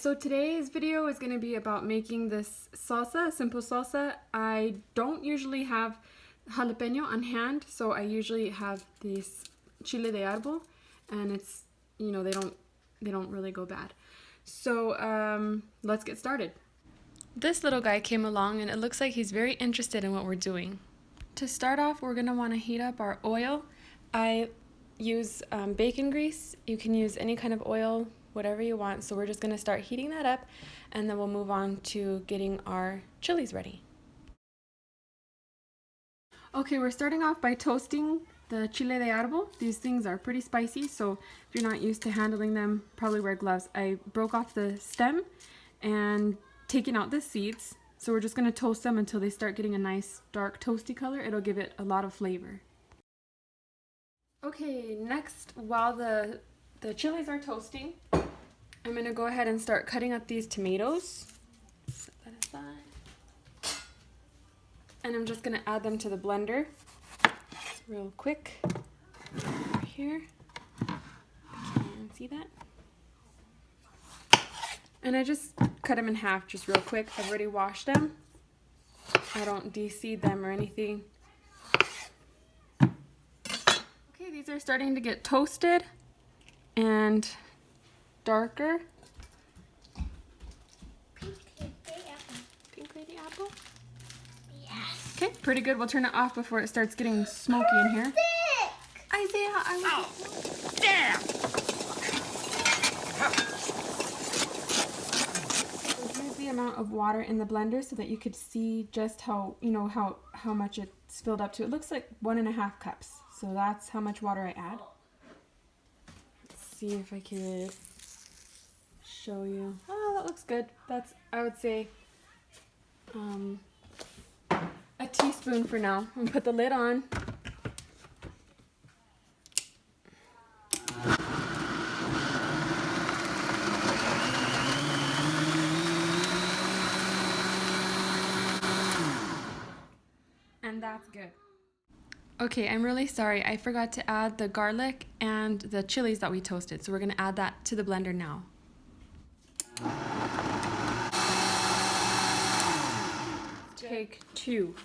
so today's video is going to be about making this salsa, simple salsa. I don't usually have jalapeno on hand, so I usually have this chile de arbol, and it's, you know, they don't really go bad. So let's get started. This little guy came along and it looks like he's very interested in what we're doing. To start off, we're going to want to heat up our oil. I use bacon grease. You can use any kind of oil, whatever you want. So we're just going to start heating that up, and then we'll move on to getting our chilies ready. Okay, we're starting off by toasting the chile de arbol. These things are pretty spicy, so if you're not used to handling them, probably wear gloves. I broke off the stem and taken out the seeds. So we're just going to toast them until they start getting a nice dark toasty color. It'll give it a lot of flavor. Okay, next, while the chilies are toasting, I'm going to go ahead and start cutting up these tomatoes. Set that aside. And I'm just going to add them to the blender real quick. Over here. Can you see that? And I just cut them in half just real quick. I've already washed them. I don't de-seed them or anything. Okay, these are starting to get toasted and darker. Pink lady apple? Yes. Okay, pretty good. We'll turn it off before it starts getting smoky in here. Isaiah, I was... Damn! The amount of water in the blender so that you could see just how, you know, how much it's filled up to. It looks like 1.5 cups. So that's how much water I add. Let's see if I could show you. Oh, that looks good. That's, I would say, a teaspoon for now. I'm gonna put the lid on. And that's good. Okay, I'm really sorry. I forgot to add the garlic and the chilies that we toasted. So we're going to add that to the blender now. Take 2.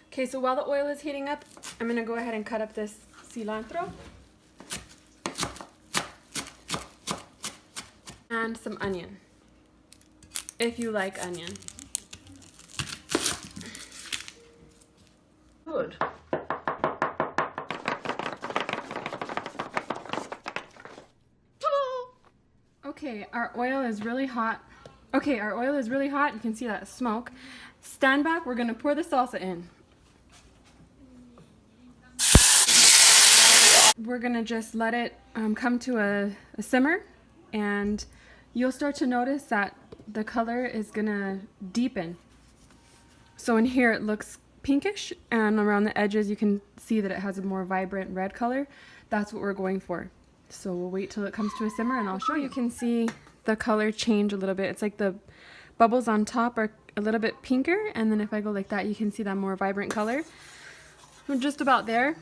Okay, so while the oil is heating up, I'm going to go ahead and cut up this cilantro. And some onion, if you like onion. Good. Okay, our oil is really hot. Okay, our oil is really hot. You can see that smoke. Stand back. We're going to pour the salsa in. We're going to just let it come to a simmer, and you'll start to notice that the color is going to deepen. So in here it looks pinkish, and around the edges you can see that it has a more vibrant red color. That's what we're going for. So we'll wait till it comes to a simmer and I'll show you. You can see the color change a little bit. It's like the bubbles on top are a little bit pinker, and then if I go like that, you can see that more vibrant color. We're just about there,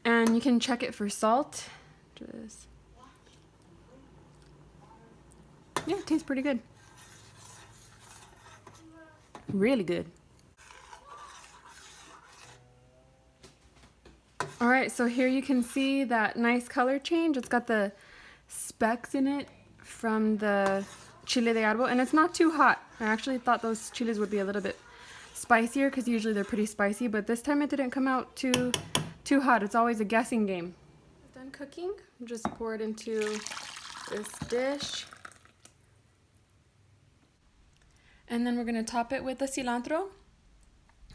and you can check it for salt. Yeah, it tastes pretty good. Really good. Alright, so here you can see that nice color change. It's got the specks in it from the chile de arbol, and it's not too hot. I actually thought those chiles would be a little bit spicier because usually they're pretty spicy, but this time it didn't come out too hot. It's always a guessing game. Done cooking. Just pour it into this dish. And then we're going to top it with the cilantro.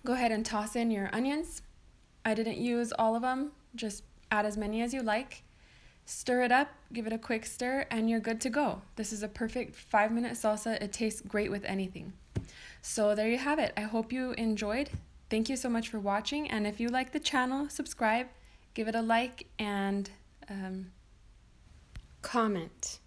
Go ahead and toss in your onions. I didn't use all of them, just add as many as you like. Stir it up, give it a quick stir, and you're good to go. This is a perfect 5-minute salsa. It tastes great with anything. So there you have it. I hope you enjoyed. Thank you so much for watching, and if you like the channel, subscribe, give it a like, and comment.